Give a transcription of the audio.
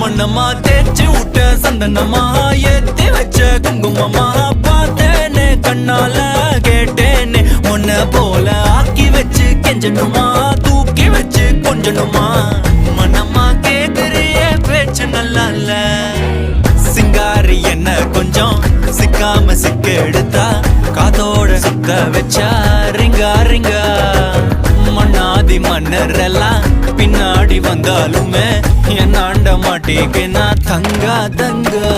மண்ணம்மா தேய்ச்சி விட்ட சந்தனமா ஏத்தி வச்ச குங்குமமா பார்த்தேனே கண்ணால கேட்டேனே உன்ன போல ஆக்கி வச்சு கெஞ்சணுமா தூக்கி வச்சு கொஞ்சணுமா மண்ணம்மா கேக்குறிய பேச்சு நல்லா இல்ல சிங்காரி என்ன கொஞ்சம் சிக்காம சிக்க எடுத்தா காதோட சுத்த வச்சா ரிங்கா ரிங்கா மண்ணாதி மன்னர் எல்லாம் பின்னாடி வந்தாலுமே என்னாண்ட மாட்டேங்க நான் தங்கா தங்கா